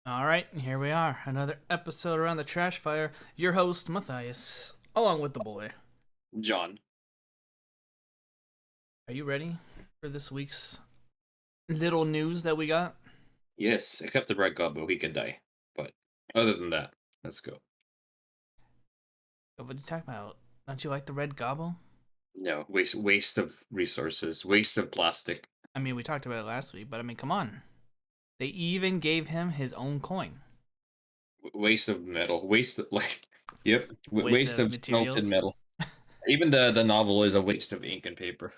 All right, here we are. Another episode around the trash fire. Your host, Matthias, along with the boy. John. Are you ready for this week's little news that we got? Yes, except the red gobbo, he can die. But other than that, let's go. What are you talking about? Don't you like the red gobble? No, waste of resources, waste of plastic, I mean, we talked about it last week, but I mean, come on. They even gave him his own coin. waste of metal, waste of, like yep, Waste waste of of smelted materials. metal. Even the novel is a waste of ink and paper.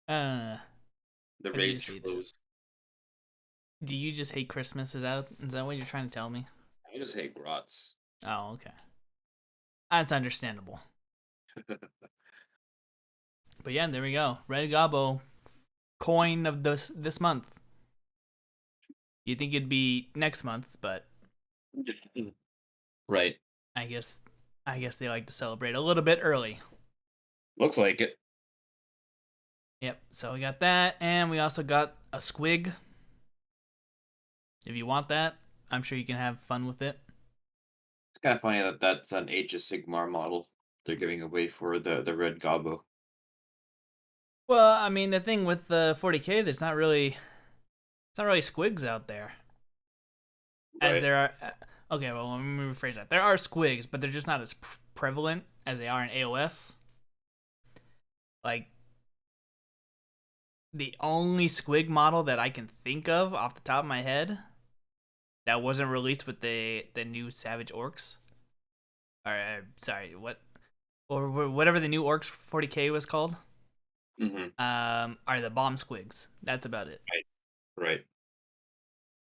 Uh, The what did you rage say there? flows. Do you just hate Christmas? Is that what you're trying to tell me? I just hate grots. Oh, okay. That's understandable. But yeah, there we go. Red gobbo coin of this month. You think it'd be next month, but Right. I guess I guess they like to celebrate a little bit early. Looks like it. Yep. So we got that, and we also got a squig. If you want that, I'm sure you can have fun with it. It's kind of funny that that's an Age of Sigmar model they're giving away for the red gobbo. Well, I mean, the thing with the 40k, there's it's not really squigs out there, as Right. there are. Okay, well, let me rephrase that. There are squigs, but they're just not as prevalent as they are in AOS. Like the only squig model that I can think of off the top of my head that wasn't released with the new Savage Orcs. Or sorry, what or whatever the new Orcs 40k was called. Mm-hmm. Are the bomb squigs. That's about it. Right. Right.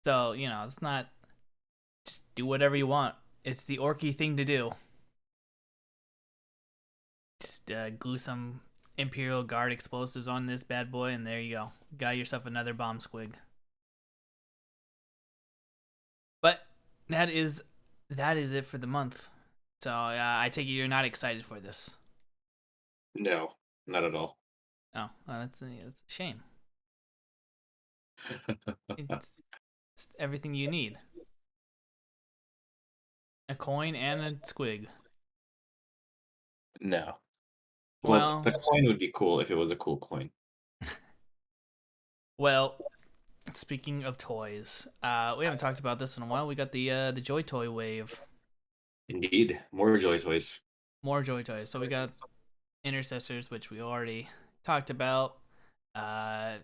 So it's not just do whatever you want. It's the orky thing to do. Just glue some Imperial Guard explosives on this bad boy, and there you go. Got yourself another bomb squig. But that is that is it for the month. So I take it you're not excited for this. No, not at all. Oh, well, that's a shame. It's, it's everything you need. A coin and a squig. No. Well, Well, the coin would be cool if it was a cool coin. well. Speaking of toys, we haven't talked about this in a while. We got the JoyToy wave. Indeed, more Joy Toys. More JoyToys. So we got Intercessors, which we already talked about. Uh,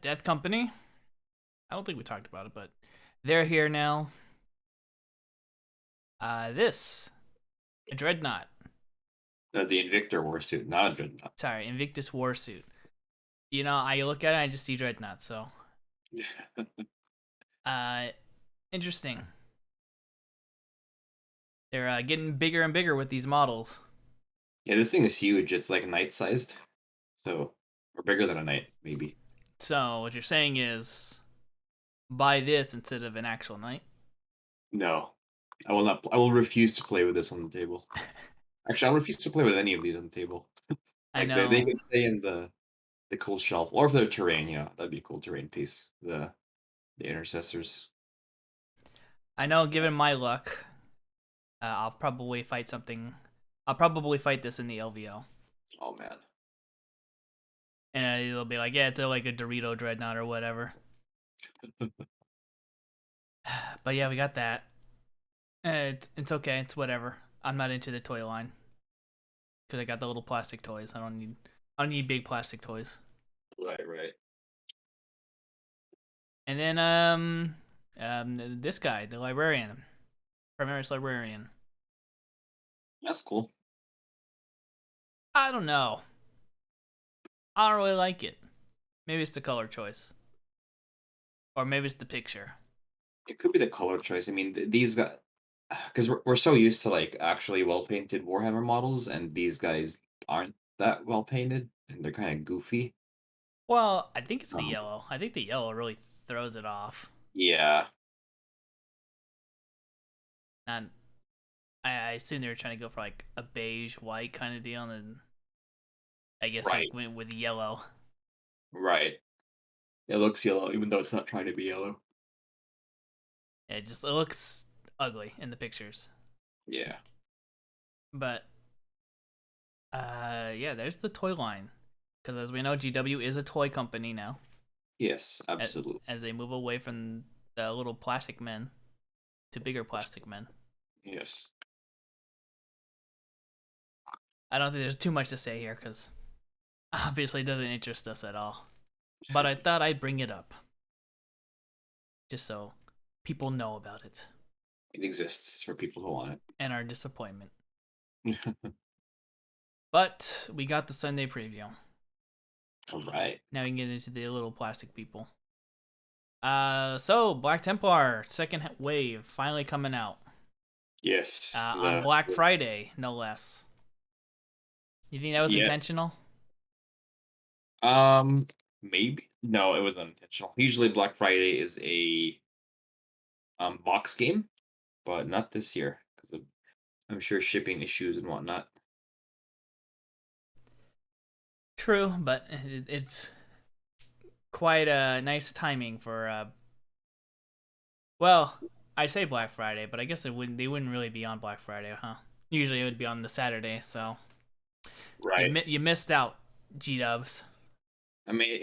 Death Company. I don't think we talked about it, but they're here now. This a Dreadnought. The Invictor Warsuit, not a Dreadnought. Sorry, Invictus Warsuit. I look at it, I just see Dreadnought. So, uh, interesting. They're getting bigger and bigger with these models. Yeah, this thing is huge. It's like knight sized, so or bigger than a knight, maybe. So what you're saying is buy this instead of an actual knight. No, I will not. I will refuse to play with this on the table. Actually, I'll refuse to play with any of these on the table. I Like they know, can stay in the cool shelf, or if they're terrain, that'd be a cool terrain piece. The intercessors. I know. Given my luck, I'll probably fight something. I'll probably fight this in the LVO, Oh man. and it'll be like, yeah, it's like a Dorito Dreadnought or whatever. But yeah, we got that. It's okay. It's whatever. I'm not into the toy line because I got the little plastic toys. I don't need big plastic toys. Right, right. And then this guy, the librarian, Primaris librarian. That's cool. I don't know. I don't really like it. Maybe it's the color choice, or maybe it's the picture. It could be the color choice. I mean, these guys, because we're so used to like actually well painted Warhammer models, and these guys aren't that well painted, and they're kind of goofy. Well, I think it's the Um, yellow. I think the yellow really throws it off. yeah, And I assume they were trying to go for like a beige white kind of deal, and then I guess like right, went with yellow. right. It looks yellow, even though it's not trying to be yellow. It looks ugly in the pictures. Yeah. But yeah, there's the toy line. Because as we know, GW is a toy company now. Yes, absolutely. As they move away from the little plastic men to bigger plastic men. Yes. I don't think there's too much to say here because obviously it doesn't interest us at all. But I thought I'd bring it up just so people know about it It exists for people who want and our disappointment. it. But we got the Sunday preview. All right. Now we can get into the little plastic people. So Black Templar second wave finally coming out Yes. on Black Friday, no less. You think that was Yeah. intentional? Maybe no, it was unintentional. Usually Black Friday is a box game, but not this year because of I'm sure shipping issues and whatnot. True, but it's quite a nice timing for well, I say Black Friday, but I guess they wouldn't really be on Black Friday, huh? Usually it would be on the Saturday, so Right. you missed out, G Dubs. I mean,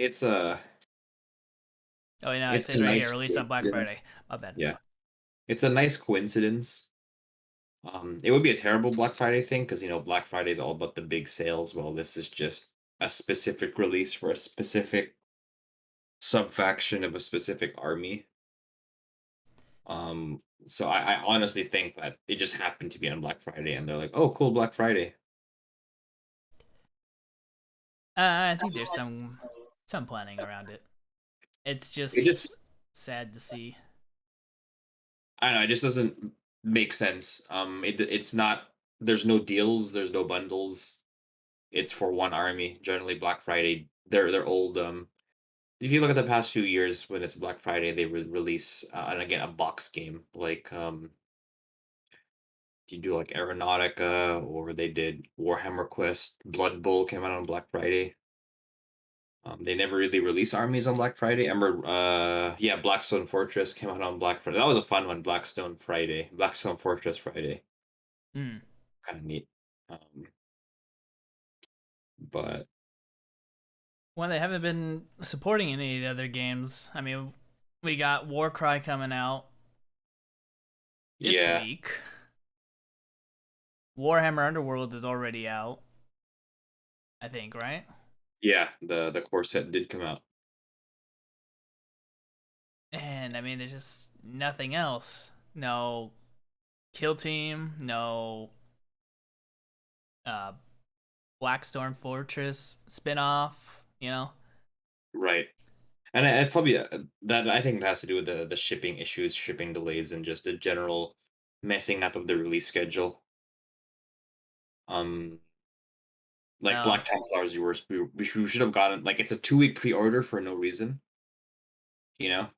Oh no, it it's a says right here, nice released on Black coincidence. Friday. My bad. Yeah, it's a nice coincidence. It would be a terrible Black Friday thing because Black Friday is all about the big sales. Well, this is just a specific release for a specific subfaction of a specific army. So I honestly think that it just happened to be on Black Friday, and they're like, "Oh, cool, Black Friday." I think there's some planning around it. It's It just just sad to see. I don't know, it just doesn't make sense. It's not. There's no deals. There's no bundles. It's for one army. Generally, Black Friday. They're old. If you look at the past few years, when it's Black Friday, they release and again a box game like you do like Aeronautica, or they did Warhammer Quest. Blood Bowl came out on Black Friday. They never really release armies on Black Friday. I remember, yeah, Blackstone Fortress came out on Black Friday. That was a fun one. Blackstone Fortress Friday, Mm. kind of neat. Um, but Well, they haven't been supporting any of the other games. I mean, we got Warcry coming out this yeah, week. Warhammer Underworld is already out, I think, right? yeah, the core set did come out. And I mean, there's just nothing else. No Kill Team, no uh, Blackstorm Fortress spinoff. You know, Right. And I probably that I think has to do with the shipping issues, shipping delays, and just the general messing up of the release schedule. Um, like oh Black Templars, we should have gotten like it's a 2 week pre-order for no reason. You know,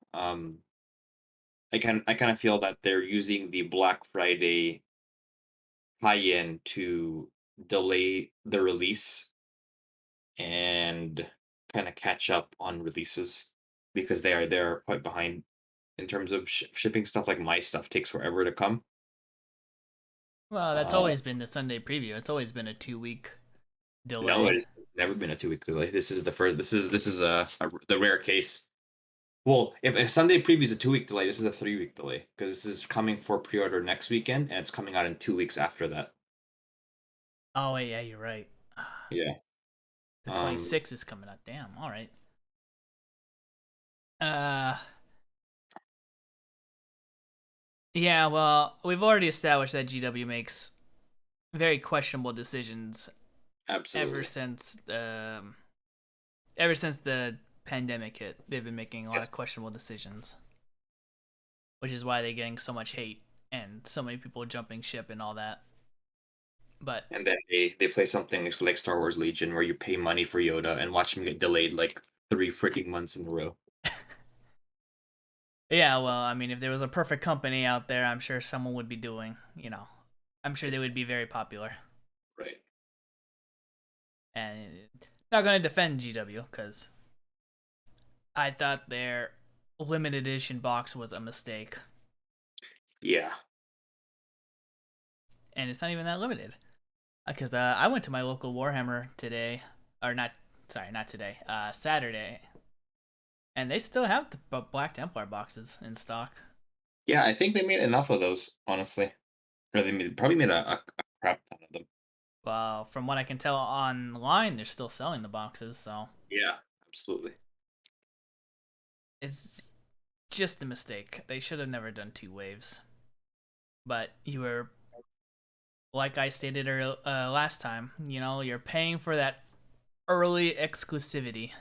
I kind of feel that they're using the Black Friday tie-in to delay the release and kind of catch up on releases because they're quite behind in terms of shipping stuff. Like my stuff takes forever to come. well, that's Uh, always been the Sunday preview. It's always been a 2 week no, delay. it's never been a 2 week delay. This is the first. This is the rare case. Well, if Sunday preview is a 2 week delay, this is a 3 week delay because this is coming for pre-order next weekend and it's coming out in 2 weeks after that. Oh wait, yeah, you're right. Yeah. The Um. 26th is coming out. Damn. All right. Uh, yeah. Well, we've already established that GW makes very questionable decisions ever Absolutely. since ever since the pandemic hit. They've been making a lot Yes. of questionable decisions, which is why they're getting so much hate and so many people jumping ship and all that. But And then they play something like Star Wars Legion where you pay money for Yoda and watch him get delayed like 3 freaking months in a row. yeah, well, I mean, if there was a perfect company out there, I'm sure someone would be doing. I'm sure they would be very popular. Right. And not going to defend GW because I thought their limited edition box was a mistake, Yeah. and it's not even that limited. Because I went to my local Warhammer today, or not. Sorry, not today. Saturday, and they still have the Black Templar boxes in stock. Yeah, I think they made enough of those, honestly. Or probably made a crap ton of them. Well, from what I can tell online, they're still selling the boxes, so Yeah, absolutely. it's just a mistake. They should have never done two waves. But you were, like I stated last time, you're paying for that early exclusivity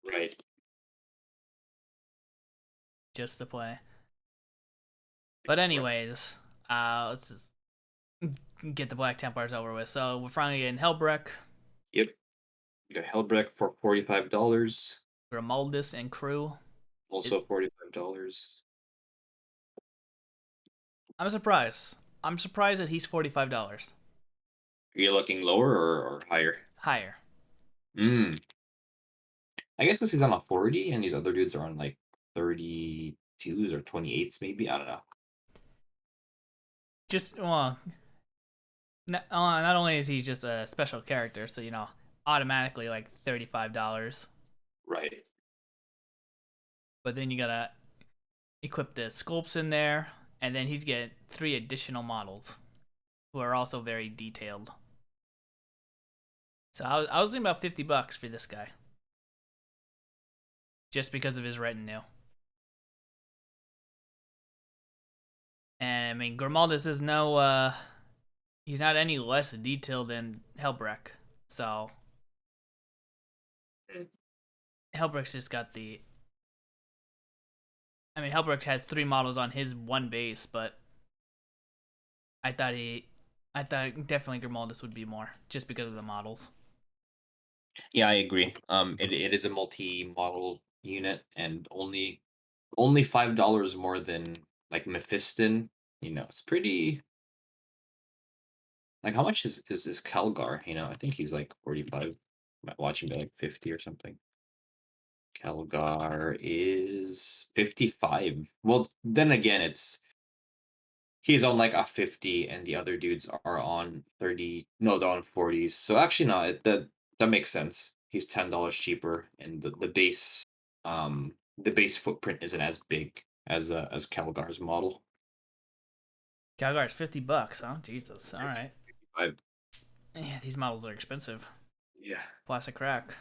Right. just to play. But Right. anyways, let's just get the Black Templars over with. So we're finally getting Helbrecht, Yep. You got Hellbrecht for $45. Grimaldus, and crew. It, Also $45. I'm surprised. I'm surprised that he's $45 Are you looking lower or higher? higher. Hmm. I guess because he's on a 40 and these other dudes are on like 32s or 28s, maybe. I don't know. Just well, not only is he just a special character, so automatically like $35, Right. but then you gotta equip the sculpts in there, and then he's getting 3 additional models who are also very detailed. So I was thinking about $50 for this guy, just because of his retinue. And I mean, Grimaldus is he's not any less detailed than Helbrecht. So Mm. Helbrecht's just got the. I mean, Helbrecht has 3 models on his one base, but I thought I thought definitely Grimaldus would be more, just because of the models. Yeah, I agree. It is a multi-model unit and only $5 more than like Mephiston. It's pretty. Like, how much is Calgar? I think he's like 45. Might watch him be like 50 or something. Calgar is 55. Well, then again, he's on like a 50 and the other dudes are on 30. No, they're on 40s. So actually no, that makes sense. He's $10 cheaper and the base footprint isn't as big as Calgar's model. Calgar's $50, huh? Jesus. All right. I Yeah, these models are expensive. Yeah, Plastic crack.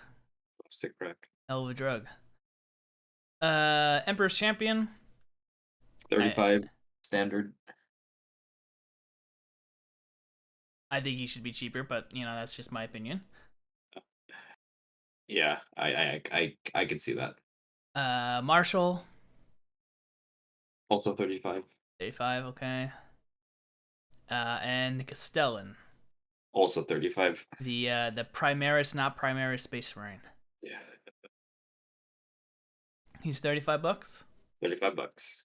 stick crack. Hell of a drug. Emperor's Champion. I 35 standard. I think he should be cheaper, but that's just my opinion. Yeah, I could see that. Marshall. Also 35. 35. Okay. And Castellan. Also 35. The Primaris, not Primaris Space Marine. Yeah, He's $35. $35.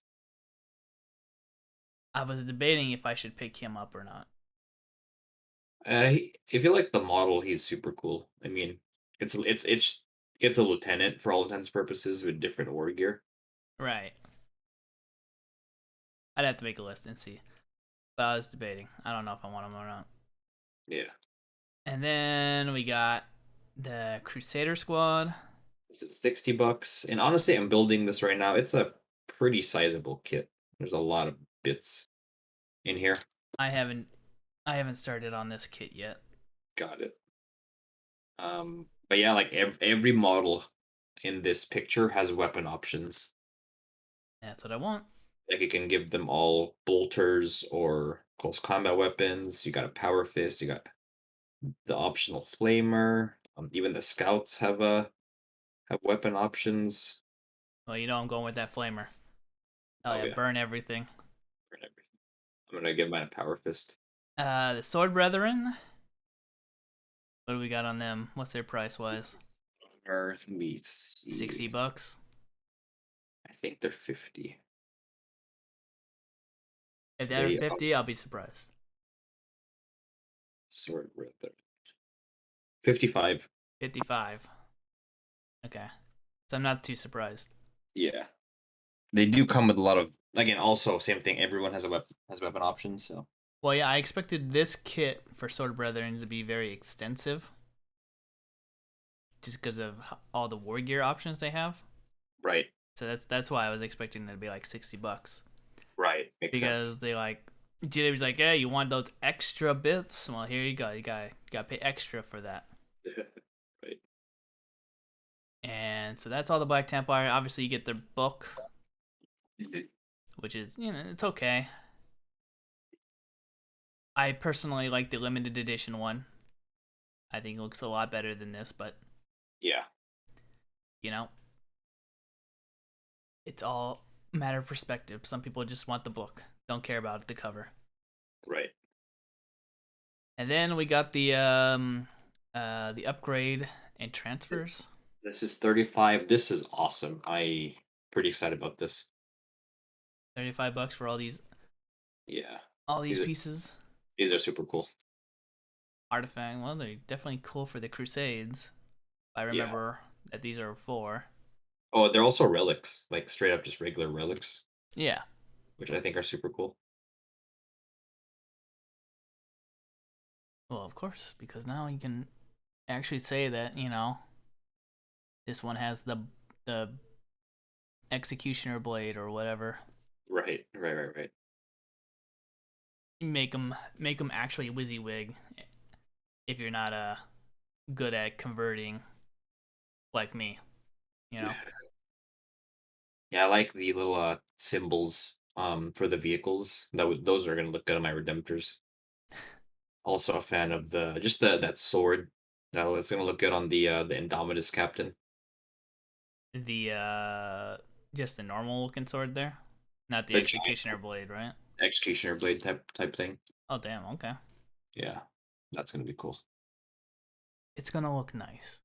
I was debating if I should pick him up or not. If you like the model, he's super cool. I mean, it's a lieutenant for all intents and purposes with different war gear. Right. I'd have to make a list and see. But I was debating. I don't know if I want him or not. Yeah, And then we got the Crusader Squad. this is $60. And honestly, I'm building this right now. It's a pretty sizable kit. There's a lot of bits in here. I haven't I haven't started on this kit yet. Got it. But yeah, like every model in this picture has weapon options. That's what I want. Like it can give them all bolters or close combat weapons. You got a power fist. You got the optional flamer. Even the scouts have weapon options. Well, I'm going with that flamer. Oh Oh yeah, yeah, burn everything. burn everything. I'm gonna give mine a power fist. The Sword Brethren. What do we got on them? What's their price wise? Let me see. $60. I think they're 50. If they're They are 50, I'll be surprised. sword with 55. 55. Okay. So I'm not too surprised. Yeah. They do come with a lot of, again, also same thing. Everyone has weapon options, so Well, yeah, I expected this kit for Sword Brethren to be very extensive, just because of all the war gear options they have. right, So that's why I was expecting it to be like $60 right, makes sense. because they like JW's like, yeah, you want those extra bits? Well, here you go. You got to pay extra for that. Right. And so that's all the Black Templar. Obviously, you get their book, Mhm. which is it's okay. I personally like the limited edition one. I think it looks a lot better than this, but Yeah, you know, it's all matter of perspective. Some people just want the book, don't care about the cover. right. And then we got the upgrade and transfers. This is 35. This is awesome. I pretty excited about this. $35 for Yeah. all these These are pieces. these are super cool. Artifact. Well, they're definitely cool for the Crusades. I Yeah. remember that these are for. Oh, they're also relics, like straight up just regular relics, Yeah. which I think are super cool. Well, of course, because now you can actually say that this one has the executioner blade or whatever. Right, right, right, right. Make them actually WYSIWYG if you're not good at converting like me. You know. Yeah, I like the little symbols for the vehicles. Those are gonna look good on my Redemptors. Also a fan of the just the that sword. That was gonna look good on the Indomitus Captain. The just the normal looking sword there, not the The giant executioner blade, right? executioner blade type thing. Oh damn, okay. Yeah, that's gonna be cool. It's gonna look nice.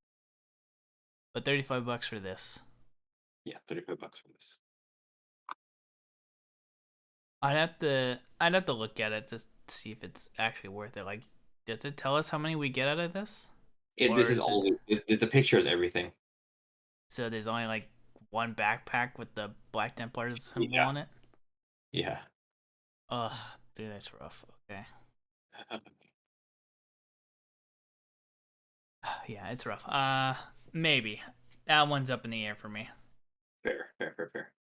But $35 for this. Yeah, 35 bucks for this. I'd have to look at it to see if it's actually worth it. Like, does it tell us how many we get out of this? This Or is is this all the picture is everything. so there's only like one backpack with the Black Templars symbol Yeah, on it? yeah. Ugh, dude, that's rough. Okay. Yeah, it's rough. Maybe. That one's up in the air for me. Fair, fair, fair, fair.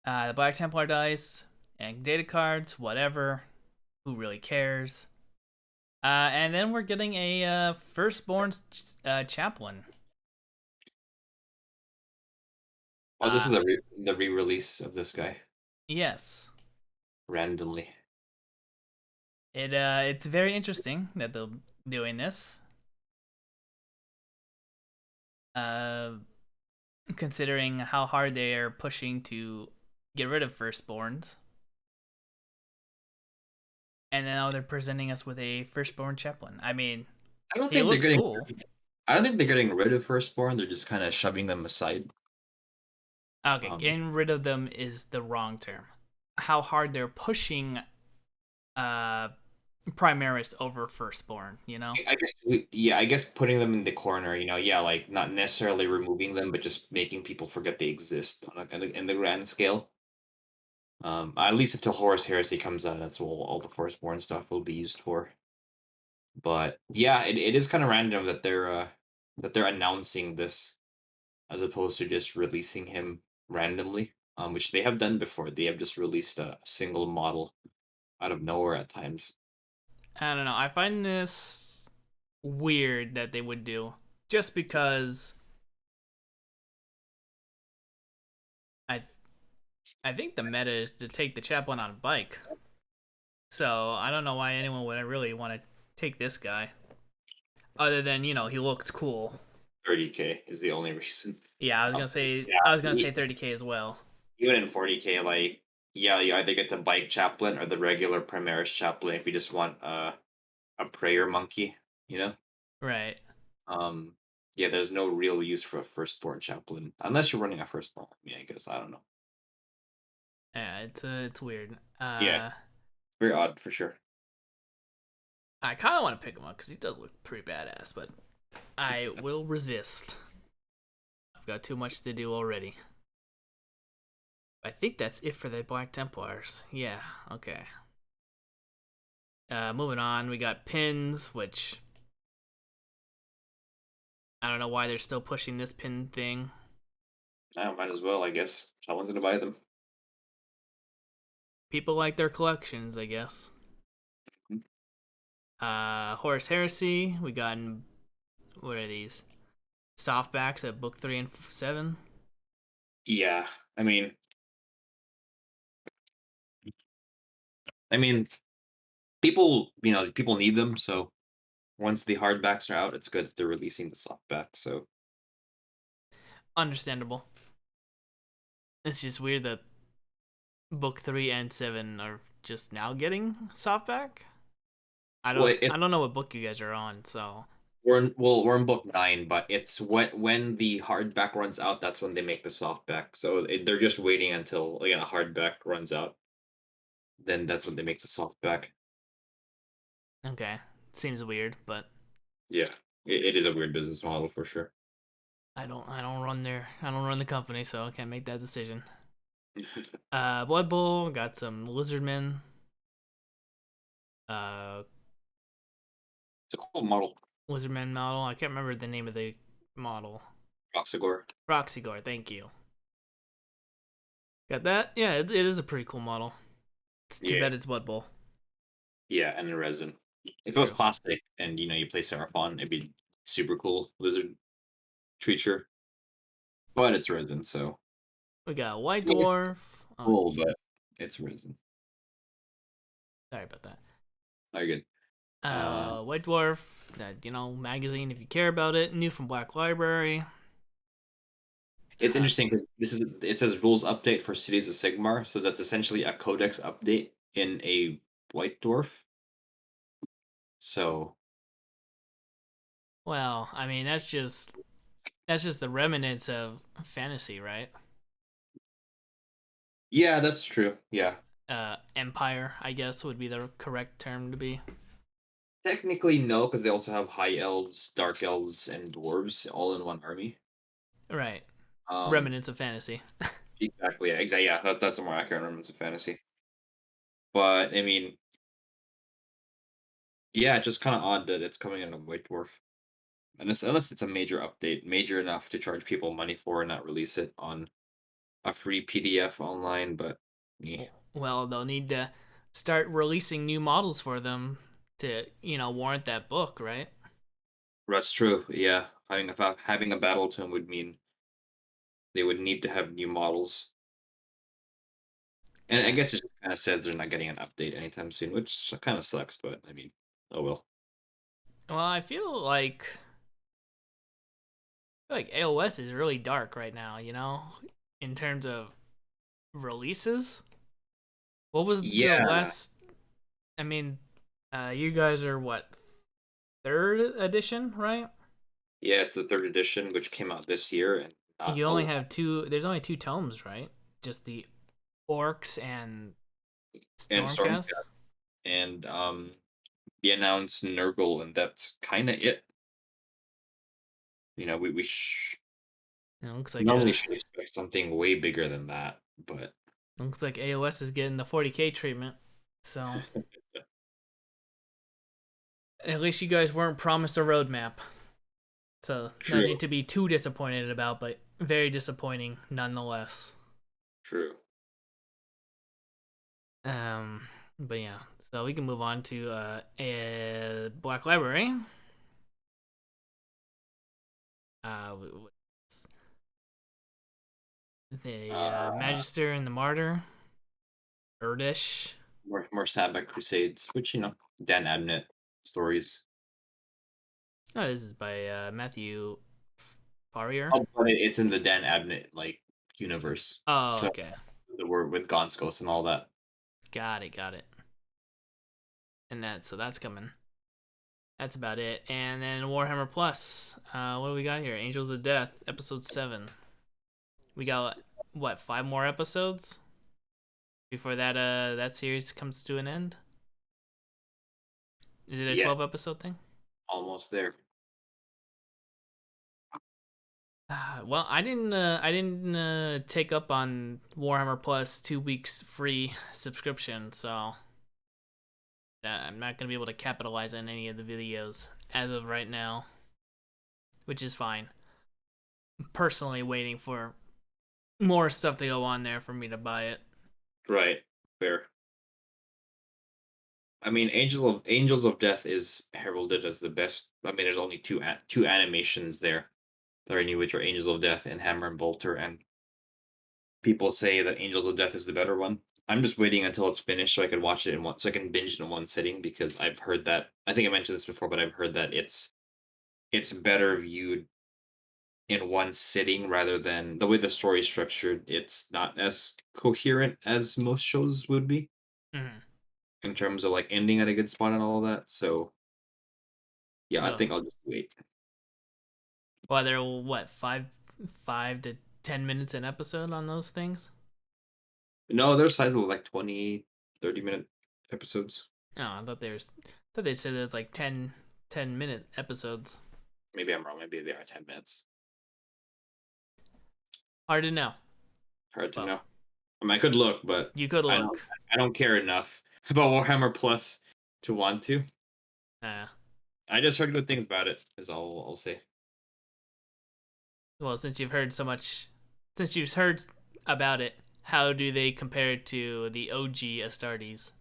The Black Templar dice and data cards, whatever. Who really cares? And then we're getting a firstborn chaplain. Oh, this Uh, is the re-release of this guy yes. randomly. It's very interesting that they're doing this. Uh, Considering how hard they are pushing to get rid of firstborns, and now they're presenting us with a firstborn chaplain. I mean, I don't he think they're looks getting. cool. I don't think they're getting rid of firstborn. They're just kind of shoving them aside. Okay, Um, getting rid of them is the wrong term. How hard they're pushing uh Primaris over firstborn, you know? I guess yeah, I guess putting them in the corner, yeah, like not necessarily removing them, but just making people forget they exist on in the grand scale. At least until Horus Heresy comes out, that's what all the Firstborn stuff will be used for. But yeah, it is kind of random that they're announcing this as opposed to just releasing him randomly, which they have done before. They have just released a single model out of nowhere at times. I don't know. I find this weird that they would do just because I I think the meta is to take the chaplain on a bike. So, I don't know why anyone would really want to take this guy other than, he looks cool. 30K is the only reason. Yeah, I was Um, going to say yeah, I was going to say 30K as well. even in 40K, like yeah, you either get the bike chaplain or the regular Primaris chaplain if you just want a prayer monkey, you know. Right. Um, yeah, there's no real use for a firstborn chaplain unless you're running a firstborn. Yeah, I guess I don't know. Yeah, it's weird. Yeah, very odd for sure. I kind of want to pick him up cuz he does look pretty badass, but I will resist. got too much to do already. I think that's it for the Black Templars. Yeah, okay. Moving on, we got pins, which I don't know why they're still pushing this pin thing. I might as well, I guess. Someone's gonna buy them. People like their collections, I guess. Horus Heresy, we got what are these? Softbacks at book 3 and 7. Yeah, I mean, I mean, people need them. So once the hardbacks are out, it's good that they're releasing the softbacks. So Understandable. It's just weird that book 3 and 7 are just now getting softback. I well, don't I don't know what book you guys are on, so we're in book 9, but it's when the hardback runs out, that's when they make the softback. So they're just waiting until again a hardback runs out. Then that's when they make the softback. okay. Seems weird, but Yeah, it is a weird business model for sure. I don't run the company, so I can't make that decision. Blood Bowl got some Lizardmen. Uh, It's a cool model. Lizardmen model. I can't remember the name of the model. Proxigor. Proxygore. Thank you. Got that? Yeah, it is a pretty cool model. It's too Yeah, bad it's Blood Bowl. yeah, and in resin. If it was True. plastic and you play Seraphon, it'd be super cool lizard creature. But it's resin, so We got White it's Dwarf. Oh, cool, but it's resin. sorry about that. Very good. White Dwarf. Magazine if you care about it. New from Black Library. It's Uh, interesting because it says rules update for Cities of Sigmar, so that's essentially a codex update in a white dwarf. So well, I mean that's just the remnants of fantasy, right? yeah, that's true. Yeah, Empire, I guess, would be the correct term to be. technically no, because they also have high elves, dark elves, and dwarves all in one army. Right. Um, Remnants of fantasy. exactly. Yeah, exactly. Yeah, that's a more accurate remnants of fantasy. But I mean, yeah, it's just kind of odd that it's coming in a white dwarf. Unless it's a major update, major enough to charge people money for and not release it on a free PDF online, but yeah. Well, they'll need to start releasing new models for them to, warrant that book, right? That's true. Yeah, having a battle tome would mean they would need to have new models. And I Yeah. guess it just kind of says they're not getting an update anytime soon, which kind of sucks, but I mean, oh well. Well, I feel like AOS is really dark right now, in terms of releases. What was the Yeah, last I mean, you guys are what, third edition, right? yeah, it's the third edition, which came out this year, and not You a only lot. have there's only two tomes, right? Just the Orcs and And Stormcast Stormcast. and the announced Nurgle, and that's kind of it. We It looks like normally should expect something way bigger than that, but AOS is getting the 40K treatment. So at least you guys weren't promised a roadmap. So nothing true, to be too disappointed about, but very disappointing nonetheless. true. Um, but yeah, so we can move on to a Black Library. Uh, the Uh, Magister and the Martyr, Erdish. more Sabbath Crusades, which Dan Abnett stories. Oh, this is by Matthew Farrier. Oh, but it's in the Dan Abnett universe. Oh, So okay, the word with Gonskos and all that. got it. And that's coming. That's about it. And then Warhammer Plus. What do we got here? Angels of Death, episode 7. We got what, 5 more episodes before that series comes to an end? Is it a Yes, 12 episode thing? almost there. Well, I didn't take up on Warhammer Plus 2 weeks free subscription, so I'm not gonna be able to capitalize on any of the videos as of right now, which is fine. I'm personally waiting for more stuff to go on there for me to buy it. Right. Fair. I mean, Angels of Death is heralded as the best. I mean, there's only two animations there that are new, which are Angels of Death and Hammer and Bolter, and people say that Angels of Death is the better one. I'm just waiting until it's finished so I can watch it in one, so I can binge it in one sitting because I've heard that. I think I mentioned this before, but I've heard that it's better viewed in one sitting rather than the way the story is structured. It's not as coherent as most shows would be Mm-hmm. in terms of like ending at a good spot and all that. So yeah, I Oh, think I'll just wait. well, they're what 5 to 10 minutes an episode on those things. No, they're sizable, like 20, 30 minute episodes. Oh, thought they said it was like 10 minute episodes. Maybe I'm wrong. Maybe they are 10 minutes. Hard to know. Hard to Well, know. I mean, I could look, but you could I don't. look. I don't care enough about Warhammer Plus to want to. Uh, I just heard good things about it. Is all I'll say. well, since you've heard about it, how do they compare it to the OG Astartes?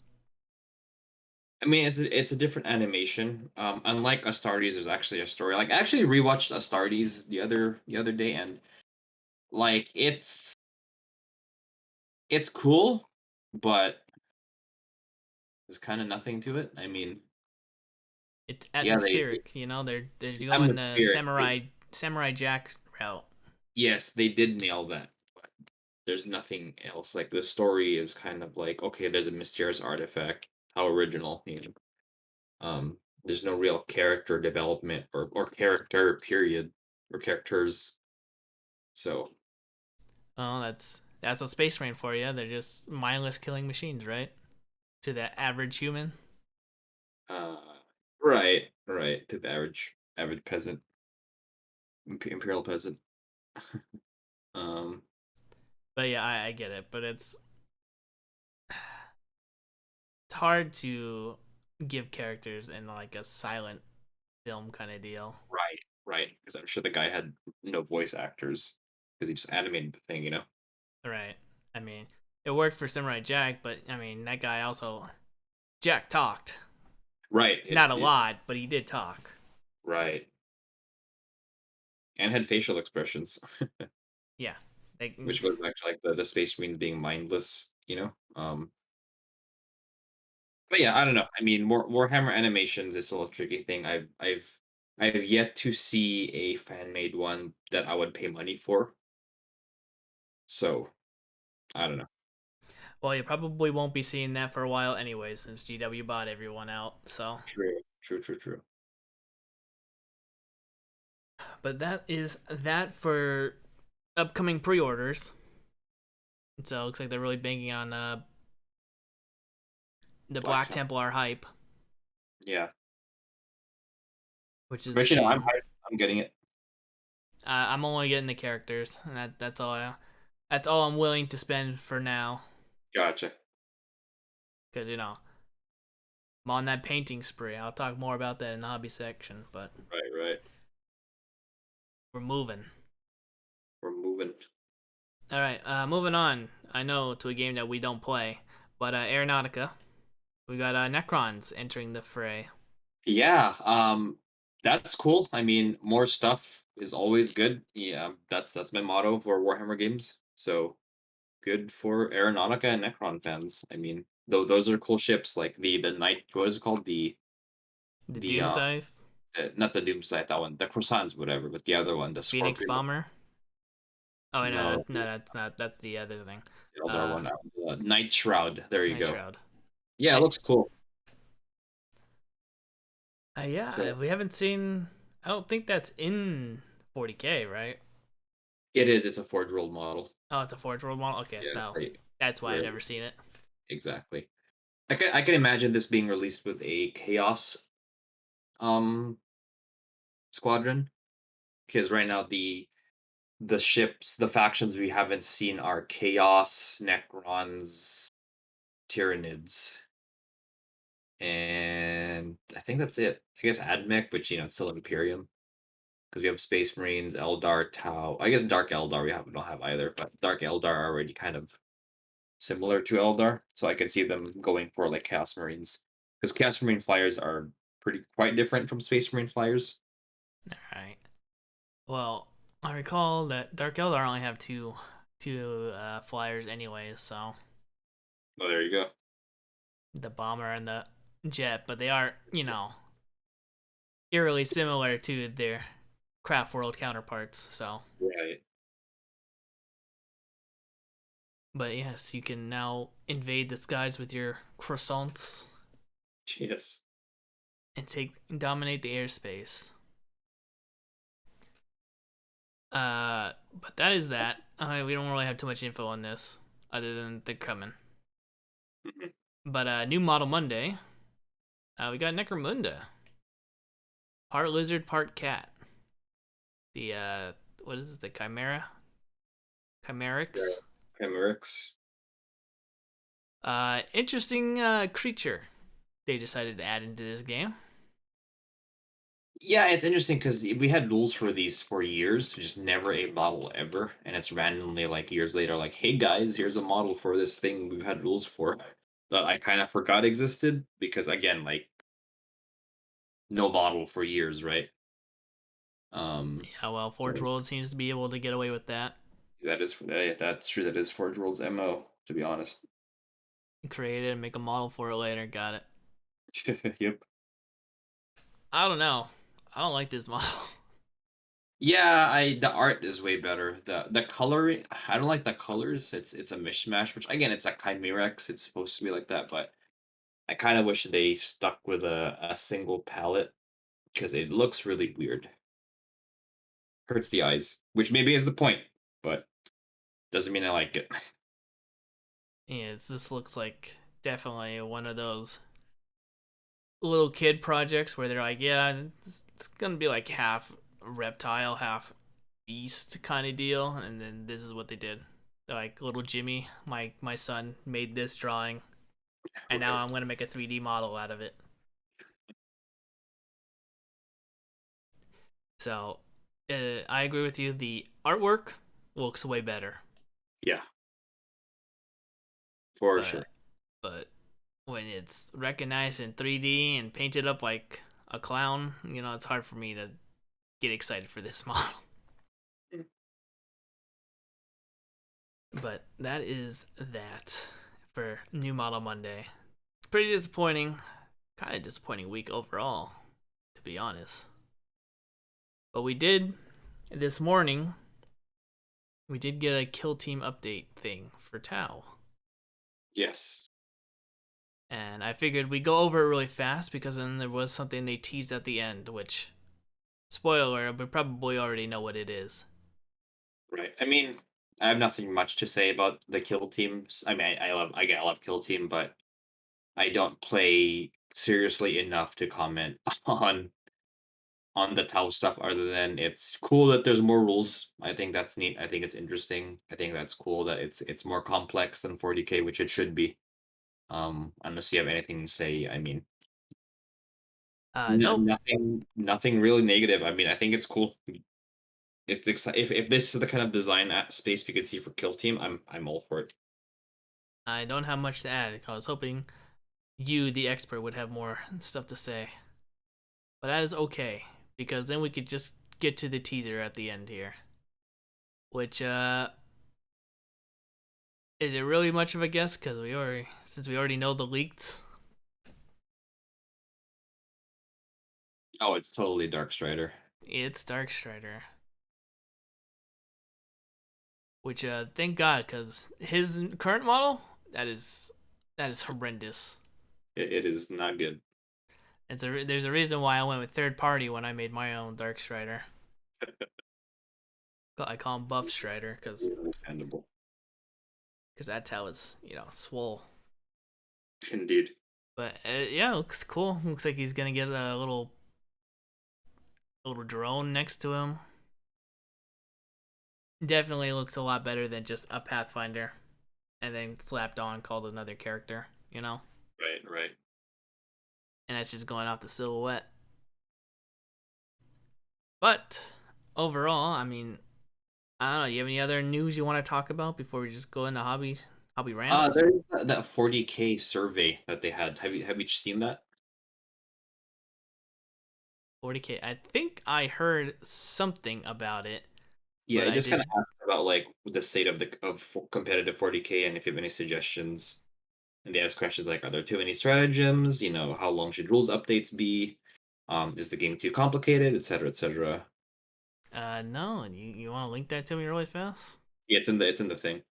I mean, it's a different animation. Unlike Astartes, there's actually a story. Like, I actually rewatched Astartes the other day, and like it's cool, but there's kind of nothing to it. I mean, It's yeah, atmospheric, you know. They're going the atmospheric. samurai Jack route. Yes, they did nail that. But there's nothing else. Like the story is kind of like, okay, there's a mysterious artifact. How original, you know. There's no real character development or character period or characters. So, Oh, that's a space marine for you. They're just mindless killing machines, right? To the average human. uh, right to the average peasant, imperial peasant. Um, But yeah, I get it. But it's hard to give characters in like a silent film kind of deal. right, because I'm sure the guy had no voice actors because he just animated the thing, you know. Right. I mean, it worked for Samurai Jack, but I mean, that guy also Jack talked. Right, Not a lot, but he did talk. right, and had facial expressions, Yeah. Like, which goes back to like the space marines being mindless, you know. But yeah, I don't know. I mean, Warhammer animations is still a tricky thing. I've yet to see a fan made one that I would pay money for. So I don't know. well, you probably won't be seeing that for a while anyway, since GW bought everyone out. So, True. but that is that for upcoming pre-orders. So it looks like they're really banking on the Black Black Temp. Templar hype, Yeah. which is a But you know, I'm shame. hyped. I'm getting it. I'm only getting the characters, and that's all I'm willing to spend for now. Gotcha. Because I'm on that painting spree. I'll talk more about that in the hobby section, but Right. we're moving. We're moving. All right, moving on. I know to a game that we don't play, but Aeronautica. We got Necrons entering the fray. Yeah. That's cool. I mean, more stuff is always good. Yeah, that's my motto for Warhammer games. So good for Aeronautica and Necron fans. I mean, though those are cool ships. Like the Night, what is it called? The The Doom Scythe, not the Doomsday, that one, the Croissants, whatever, but the other one, the Phoenix Scorpion one. Bomber. Oh, wait, No, no, that's not. That's the other thing. the other Uh, one, Night Shroud. There you Night go. Shroud. Yeah, it I, looks cool. yeah, So we haven't seen. I don't think that's in 40K, right? it is. It's a Forge World model. Oh, it's a Forge World model. Okay, Yeah, so that's why I've rare. never seen it. Exactly. I can imagine this being released with a Chaos um squadron because right now the ships, the factions we haven't seen are Chaos, Necrons, Tyranids, and I think that's it. I guess Admech, but it's still Imperium because we have Space Marines, Eldar, Tau. I guess Dark Eldar we don't have either, but Dark Eldar are already kind of similar to Eldar, so I can see them going for like Chaos Marines because Chaos Marine flyers are pretty quite different from Space Marine flyers. All right. Well, I recall that Dark Eldar only have two flyers anyways, so Oh, there you go. the bomber and the jet, but they are, eerily similar to their craft world counterparts. So, Right. but yes, you can now invade the skies with your croissants Yes. and dominate the airspace. But that is that. We don't really have too much info on this, other than they're coming. Mhm. But new model Monday, we got Necromunda, part lizard, part cat. The what is this? The Yeah. Chimerics. Chimerics. Interesting creature they decided to add into this game. Yeah, it's interesting because we had rules for these for years, just never a model ever, and it's randomly like years later, like, hey guys, here's a model for this thing we've had rules for that I kind of forgot existed because again, like no model for years, right? Um, Yeah, well, Forge so World seems to be able to get away with that. that's true. That is Forge World's MO, to be honest. Create it and make a model for it later. Got it. Yep. I don't know. I don't like this model. Yeah, I the art is way better. The coloring, I don't like the colors. It's a mishmash, which again, it's a Chimerex. It's supposed to be like that, but I kind of wish they stuck with a single palette because it looks really weird. Hurts the eyes, which maybe is the point, but doesn't mean I like it. Yeah, this looks like definitely one of those little kid projects where they're like, yeah, it's gonna be like half reptile, half beast kind of deal, and then this is what they did. They're like, little Jimmy, my son made this drawing, and now Right. I'm gonna make a 3D model out of it. So, I agree with you. The artwork looks way better, Yeah, for but sure. when it's recognized in 3D and painted up like a clown, it's hard for me to get excited for this model. Mm. But that is that for New Model Monday. Pretty disappointing. Kind of disappointing week overall, to be honest. But this morning, we did get a kill team update thing for Tau. Yes. And I figured we'd go over it really fast because then there was something they teased at the end, which, spoiler, we probably already know what it is. Right. I mean, I have nothing much to say about the kill teams. I mean, I love kill team, but I don't play seriously enough to comment on the Tau stuff other than it's cool that there's more rules. I think that's neat. I think it's interesting. I think that's cool that it's more complex than 40K, which it should be. Unless you have anything to say, I mean, Nope. nothing really negative. I mean, I think it's cool. If this is the kind of design space we could see for Kill Team, I'm all for it. I don't have much to add. I was hoping you, the expert, would have more stuff to say. But that is okay, because then we could just get to the teaser at the end here. Which, is it really much of a guess? Because since we already know the leaks, Oh, it's totally Dark Strider. it's Darkstrider. Which, thank God, because his current model, that is horrendous. It is not good. There's a reason why I went with third party when I made my own Darkstrider. I call him Buff Strider Understandable. because that's how it's swole. Indeed. But yeah, it looks cool. Looks like he's gonna get a little drone next to him. Definitely looks a lot better than just a Pathfinder and then slapped on called another character, you know? Right, right. And that's just going off the silhouette. But overall, I mean, I don't know. You have any other news you want to talk about before we just go into hobby rants? There's that 40K survey that they had. Have you seen that? 40K. I think I heard something about it, Yeah, but it I just kind of did. asked about like the state of competitive 40K and if you have any suggestions. And they ask questions like, are there too many stratagems? How long should rules updates be? Is the game too complicated, etc., etc. No. You want to link that to me really fast? Yeah, it's in the thing.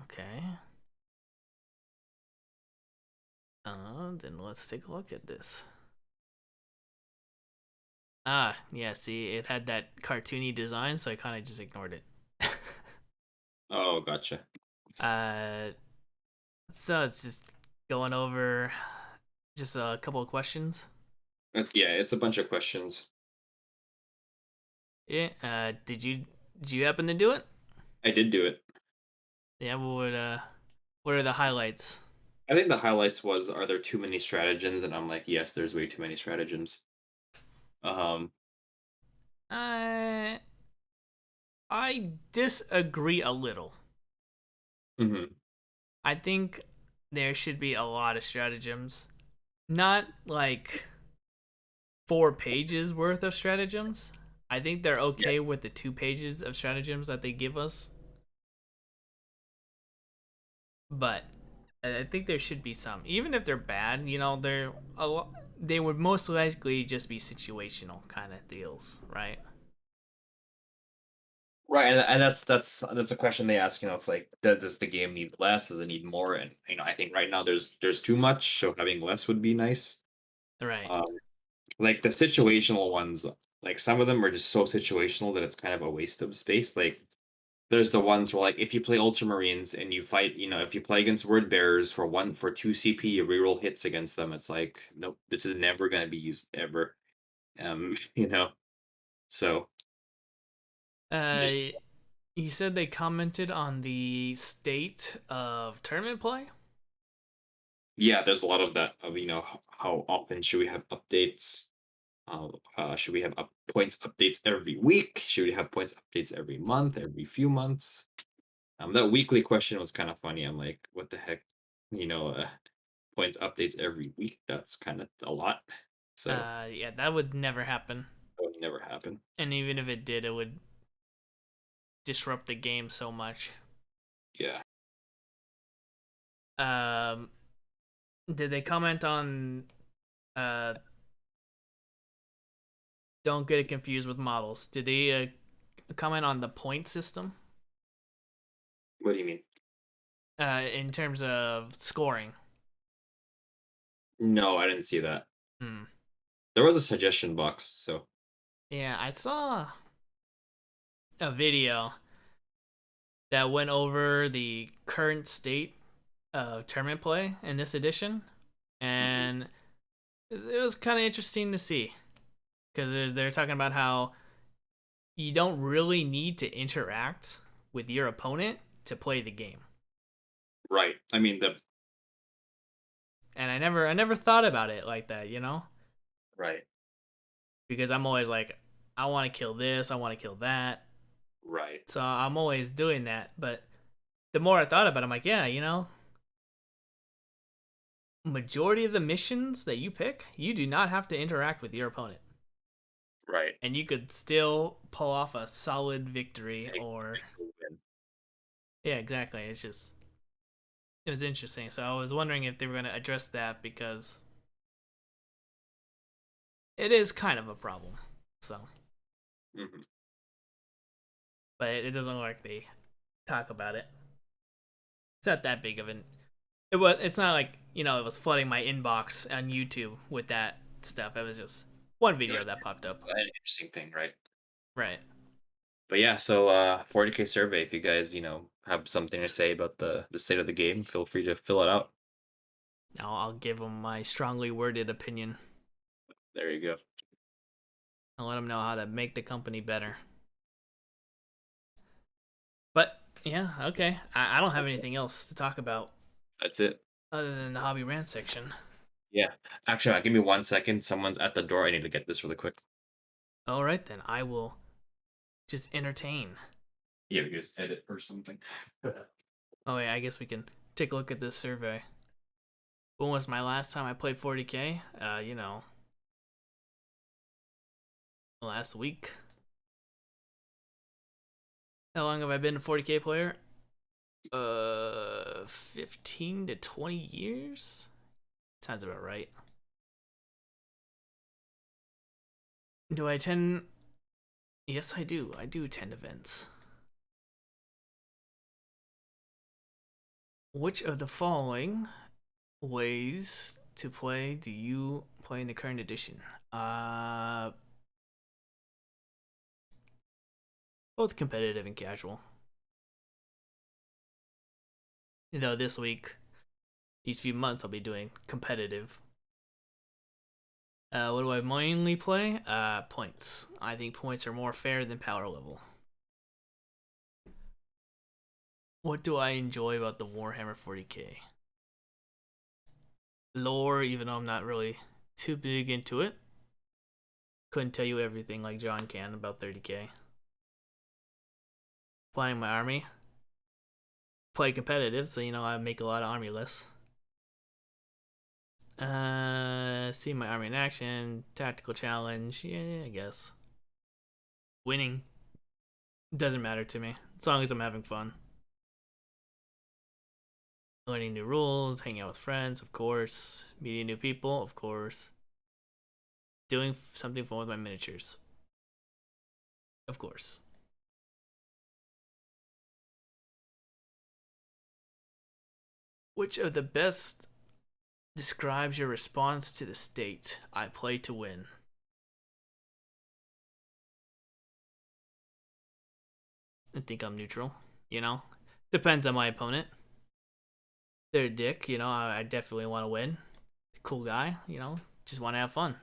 Okay. Then let's take a look at this. Ah, yeah. See, it had that cartoony design, so I kind of just ignored it. Oh, gotcha. uh, so it's just going over just a couple of questions. Yeah, it's a bunch of questions. Yeah. Did you happen to do it? I did do it. Yeah. What are the highlights? I think the highlights was, are there too many stratagems? And I'm like, yes, there's way too many stratagems. Um, I I disagree a little. mhm. I think there should be a lot of stratagems, not like 4 pages worth of stratagems. I think they're Yeah, okay with the 2 pages of stratagems that they give us, but I think there should be some, even if they're bad. They're a lot. They would most likely just be situational kind of deals, right? right, and that's a question they ask. It's like, does the game need less? Does it need more? And I think right now there's too much, so having less would be nice. Right. Um, like the situational ones, like some of them are just so situational that it's kind of a waste of space. Like there's the ones where like if you play Ultramarines and you fight, if you play against Word Bearers for 2 CP, you reroll hits against them. It's like, nope, this is never gonna be used ever. Um, you know. So Uh, just you said they commented on the state of tournament play. yeah, there's a lot of that of how often should we have updates? Should we have points updates every week? Should we have points updates every month, every few months? That weekly question was kind of funny. I'm like, what the heck? You know, uh, Points updates every week. That's kind of a lot. So Yeah, that would never happen. that would never happen. And even if it did, it would disrupt the game so much. Yeah. Um, did they comment on? Uh, don't get it confused with models. Did they comment on the point system? What do you mean? In terms of scoring. No, I didn't see that. Hmm. There was a suggestion box, so Yeah, I saw a video that went over the current state of tournament play in this edition, mhm. and it was kind of interesting to see because they're talking about how you don't really need to interact with your opponent to play the game. Right. I mean the And I never thought about it like that, right, because I'm always like, I want to kill this, I want to kill that, right, so I'm always doing that. But the more I thought about it, I'm like, yeah, majority of the missions that you pick, you do not have to interact with your opponent, right. and you could still pull off a solid victory. Or Makes a win. yeah, exactly. It was interesting. So I was wondering if they were going to address that because it is kind of a problem. So, Mhm. but it doesn't look like they talk about it. It's not that big of an. It's not like it was flooding my inbox on YouTube with that stuff. It was just one It video was that popped up. an interesting thing, right? Right. But yeah, so 40K survey. If you guys have something to say about the state of the game, feel free to fill it out. Now I'll give them my strongly worded opinion. There you go. I'll let them know how to make the company better. Yeah, okay. I don't have anything else to talk about That's it. other than the hobby rant section. Yeah. Actually, give me 1 second. Someone's at the door. I need to get this really quick. All right, then. I will just entertain. Yeah, we can just edit or something. Oh, wait, I guess we can take a look at this survey. When was my last time I played 40k? Last week. How long have I been a 40k player? 15 to 20 years? Sounds about right. Do I attend? Yes, I do. I do attend events. Which of the following ways to play do you play in the current edition? Both competitive and casual. Though this week, these few months, I'll be doing competitive. What do I mainly play? Points. I think points are more fair than power level. What do I enjoy about the Warhammer 40k? Lore, even though I'm not really too big into it. Couldn't tell you everything like John can about 30k. Playing my army. Play competitive, so I make a lot of army lists. See my army in action, tactical challenge, yeah, I guess. Winning doesn't matter to me, as long as I'm having fun. Learning new rules, hanging out with friends, of course. Meeting new people, of course. Doing something fun with my miniatures, of course. Which of the best describes your response to the state? I play to win. I think I'm neutral, you know? Depends on my opponent. They're a dick, I definitely want to win. Cool guy, just want to have fun.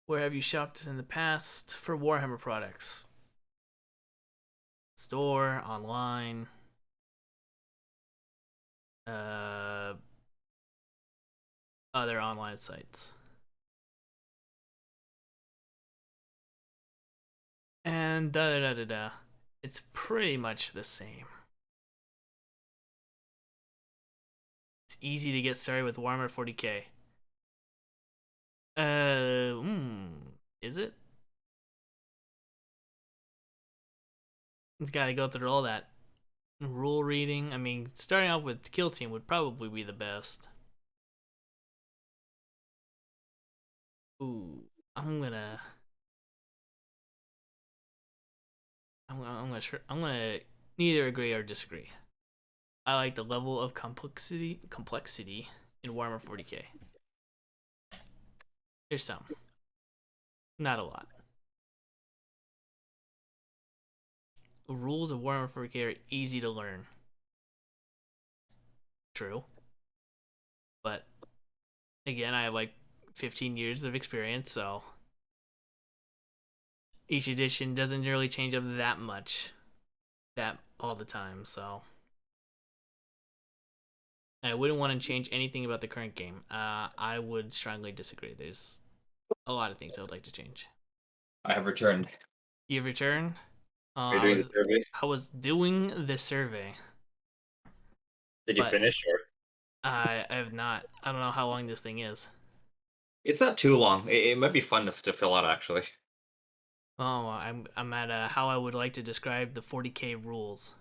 Where have you shopped in the past for Warhammer products? Store, online, uh, other online sites. And da da da da da. It's pretty much the same. It's easy to get started with Warhammer 40k. Is it? It's gotta go through all that rule reading. I mean, starting off with Kill Team would probably be the best. Ooh, I'm gonna, I'm gonna neither agree or disagree. I like the level of complexity in Warhammer 40k. There's some, not a lot. The rules of Warhammer 40k are easy to learn. True, but again, I have like 15 years of experience, so each edition doesn't really change up that much, that all the time. So I wouldn't want to change anything about the current game. I would strongly disagree. There's a lot of things I would like to change. I have returned. You've returned. Are you I doing the was survey? I was doing the survey, Did you but finish or? I have not. I don't know how long this thing is. It's not too long. It might be fun to fill out actually. Oh, I'm at how I would like to describe the 40k rules.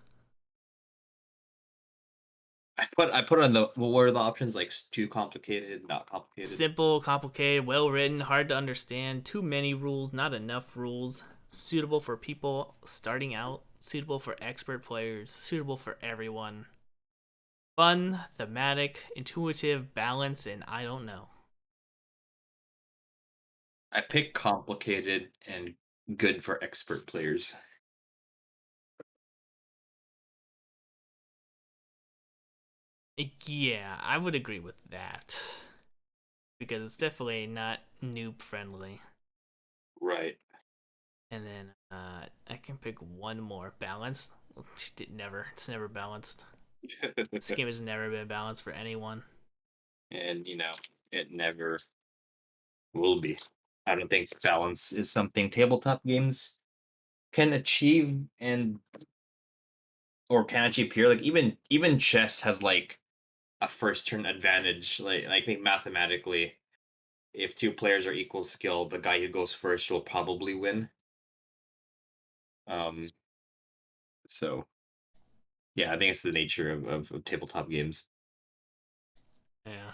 I put on the what were the options like too complicated, not complicated. Simple, complicated, well written, hard to understand, too many rules, not enough rules, suitable for people starting out, suitable for expert players, suitable for everyone. Fun, thematic, intuitive, balanced, and I don't know. I picked complicated and good for expert players. Yeah, I would agree with that. Because it's definitely not noob friendly. Right. And then I can pick one more. Balance. Never. It's never balanced. This game has never been balanced for anyone. And it never will be. I don't think balance is something tabletop games can achieve and or can achieve here. Like even chess has like a first turn advantage. Like I think mathematically, if two players are equal skill, the guy who goes first will probably win. Um, so yeah, I think it's the nature of tabletop games. Yeah.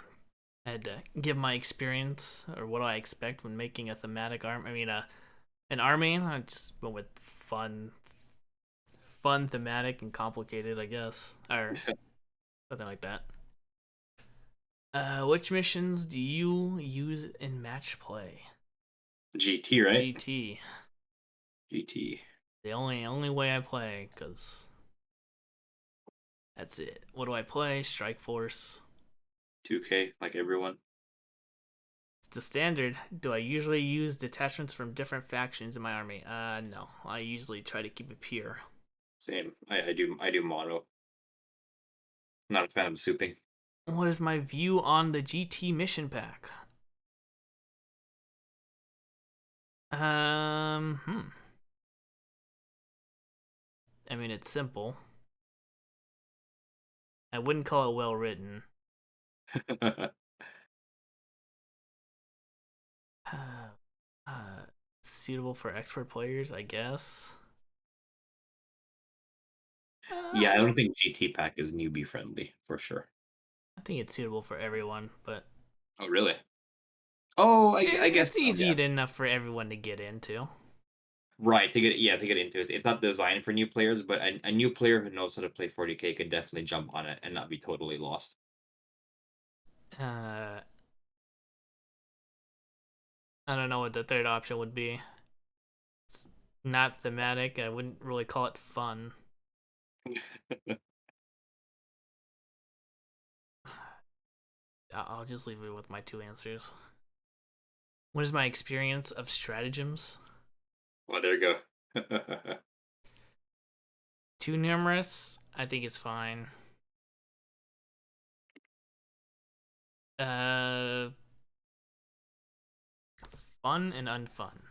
I had to give my experience or what I expect when making a thematic arm. I mean, an army. I just went with fun, thematic, and complicated, I guess, or something like that. Which missions do you use in match play? GT, right? GT. GT. The only way I play, cause that's it. What do I play? Strike Force. 2K, like everyone. It's the standard. Do I usually use detachments from different factions in my army? No. I usually try to keep it pure. Same. I do mono. Not a fan of souping. What is my view on the GT mission pack? Hmm. I mean, it's simple. I wouldn't call it well written. Uh, suitable for expert players, I guess. Yeah, I Uh, don't think GT pack is newbie friendly for sure. I think it's suitable for everyone, but Oh, really? Oh, I guess it's so, easy yeah. enough for everyone to get into. Right, to get into it. It's not designed for new players, but a new player who knows how to play 40K can definitely jump on it and not be totally lost. Uh, I don't know what the third option would be. It's not thematic. I wouldn't really call it fun. I'll just leave it with my two answers. What is my experience of stratagems? Well, there you go. Too numerous? I think it's fine. Uh, Fun and unfun.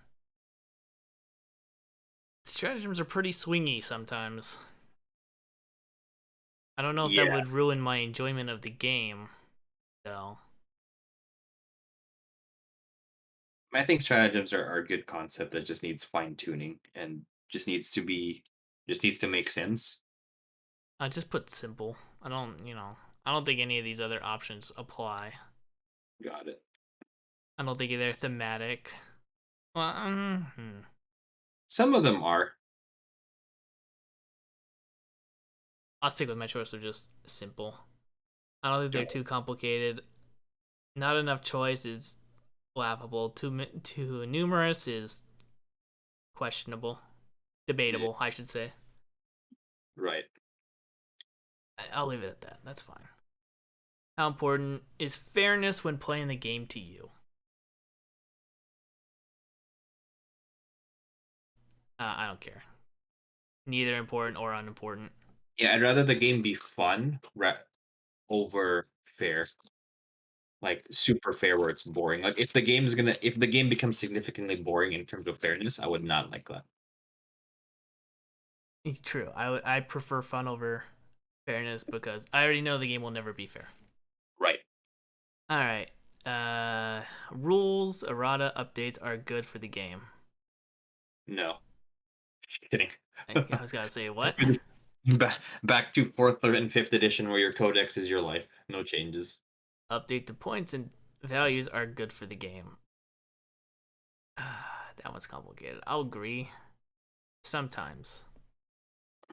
Stratagems are pretty swingy sometimes. I don't know if that Yeah, would ruin my enjoyment of the game, though. I think stratagems are a good concept that just needs fine tuning and just needs to make sense. I just put simple. I don't think any of these other options apply. Got it. I don't think they're thematic. Well, Some of them are. I'll stick with my choice of just simple. I don't think they're too complicated. Not enough choice is laughable. Too numerous is questionable, Yeah, debatable, I should say. right. I'll leave it at that. That's fine. How important is fairness when playing the game to you? I don't care. Neither important or unimportant. Yeah, I'd rather the game be fun over fair. Like super fair where it's boring. Like if the game becomes significantly boring in terms of fairness, I would not like that. True. I prefer fun over fairness because I already know the game will never be fair. Right. All right. Rules errata updates are good for the game. No. Kidding. I was gonna say what? Back to fourth and fifth edition where your codex is your life. No changes. Update to points and values are good for the game. That one's complicated. I'll agree. Sometimes,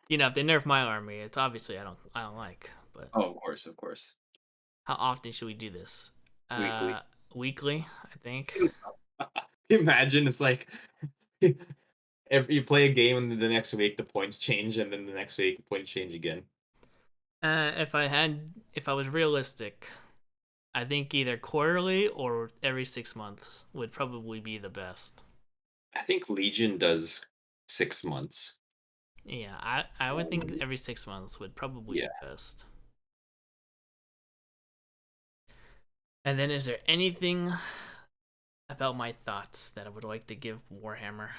if they nerf my army, it's obviously I don't like. But Oh, of course, of course. how often should we do this? Weekly. Weekly, I think. Imagine it's like if you play a game and then the next week the points change and then the next week the points change again. If I was realistic, I think either quarterly or every 6 months would probably be the best. I think Legion does 6 months. Yeah, I would think Um, every 6 months would probably yeah. be best. And then, is there anything about my thoughts that I would like to give Warhammer?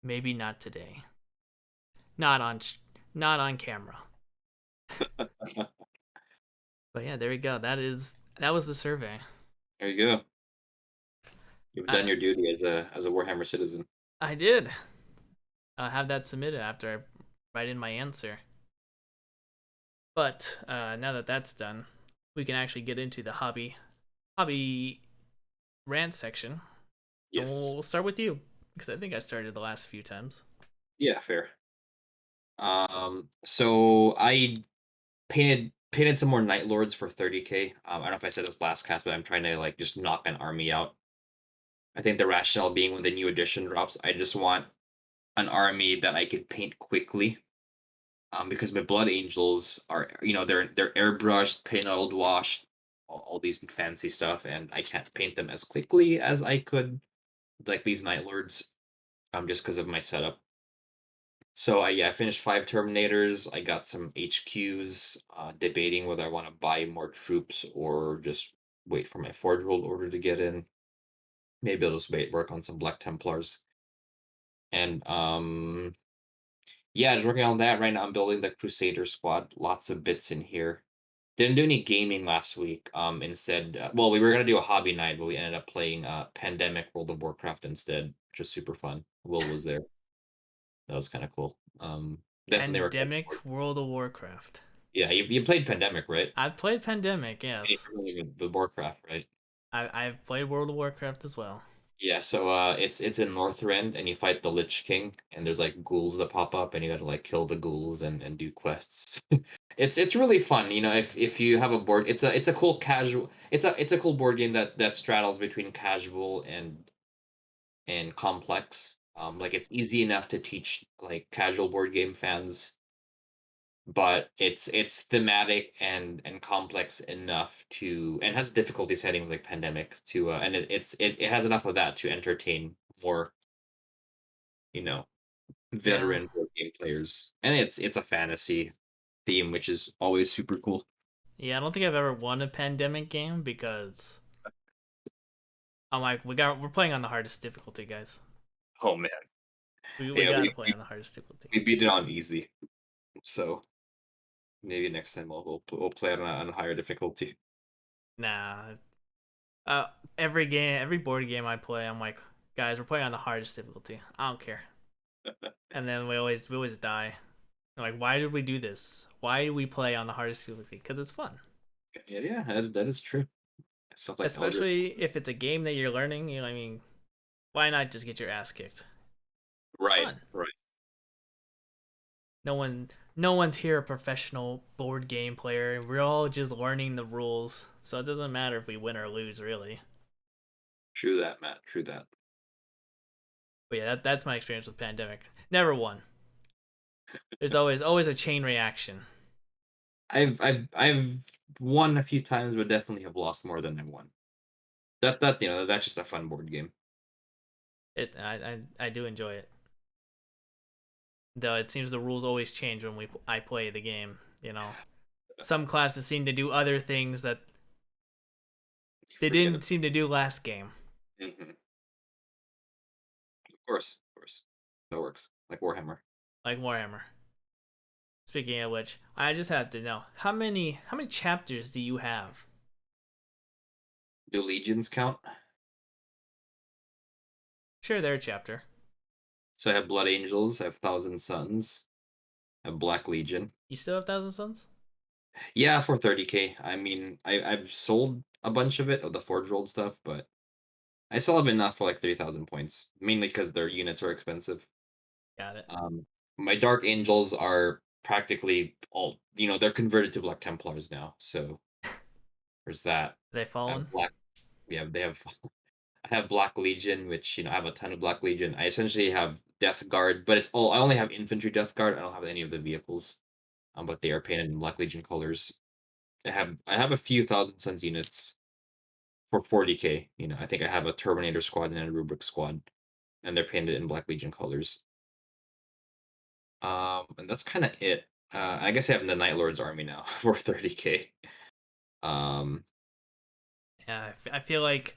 Maybe not today. Not on not on camera. But yeah, there we go. That was the survey. There you go. You've done I your duty as a Warhammer citizen. I did. I'll have that submitted after I write in my answer. But now that that's done, we can actually get into the hobby rant section. And Yes. we'll start with you because I think I started the last few times. Yeah, fair. So I painted some more Night Lords for 30K. I don't know if I said this last cast, but I'm trying to like just knock an army out. I think the rationale being when the new edition drops, I just want an army that I could paint quickly. Because my Blood Angels are, they're airbrushed, painted, washed, all these fancy stuff, and I can't paint them as quickly as I could, like these Night Lords, just because of my setup. So I finished 5 Terminators. I got some HQs. Debating whether I want to buy more troops or just wait for my Forge World order to get in. Maybe I'll just work on some Black Templars. And yeah, just working on that right now. I'm building the Crusader squad. Lots of bits in here. Didn't do any gaming last week. Instead, well, we were gonna do a hobby night, but we ended up playing Pandemic World of Warcraft instead, which was super fun. Will was there. That was kind of cool. Definitely recommend. Pandemic World of Warcraft. Yeah, you played Pandemic, right? I've played Pandemic, And you're yes. familiar with Warcraft, right? I've played World of Warcraft as well. Yeah, so it's in Northrend and you fight the Lich King and there's like ghouls that pop up and you gotta like kill the ghouls and do quests. It's really fun, if you have a board, it's a cool casual it's a cool board game that straddles between casual and complex. Like it's easy enough to teach like casual board game fans, but it's thematic and complex enough to and has difficulty settings like Pandemic to and it has enough of that to entertain more, you know Yeah. veteran board game players, and it's a fantasy theme, which is always super cool. Yeah, I don't think I've ever won a Pandemic game because I'm like, we're playing on the hardest difficulty, guys. Oh man, We yeah, gotta play on the hardest difficulty. we beat it on easy, so maybe next time we'll play it on a higher difficulty. Nah. Uh every board game I play, I'm like, guys, we're playing on the hardest difficulty. I don't care. And then we always die. I'm like, why did we do this? Why do we play on the hardest difficulty? Because it's fun. Yeah, that is true. Stuff like Elder. Especially if it's a game that you're learning, I mean, why not just get your ass kicked? It's Right, fun. right. No one's here a professional board game player. We're all just learning the rules. So it doesn't matter if we win or lose, really. True that, Matt. True that. But yeah, that's my experience with Pandemic. Never won. There's always a chain reaction. I've won a few times, but definitely have lost more than I won. That's just a fun board game. I do enjoy it. Though it seems the rules always change when I play the game. Some classes seem to do other things that they Forget didn't it. seem to do last game, Hmm. Of course, that works. Like Warhammer. like Warhammer. Speaking of which, I just have to know how many chapters do you have? Do legions count? Sure, they're a chapter. So I have Blood Angels, I have Thousand Suns, I have Black Legion. You still have Thousand Suns? Yeah, for 30K. I mean, I've sold a bunch of the Forge World stuff, but I still have enough for like 3,000 points, mainly because their units are expensive. Got it. Um, my Dark Angels are practically all, they're converted to Black Templars now. So there's that. They I have fallen. Black, yeah, they have, I have Black Legion, which, I have a ton of Black Legion. I essentially have Death Guard, but I only have Infantry Death Guard. I don't have any of the vehicles, but they are painted in Black Legion colors. I have a few Thousand Suns units. for 40K. I think I have a Terminator squad and a Rubric squad, and they're painted in Black Legion colors. And that's kind of it. I guess I have the Night Lord's army now for 30K. Um, Yeah, I feel like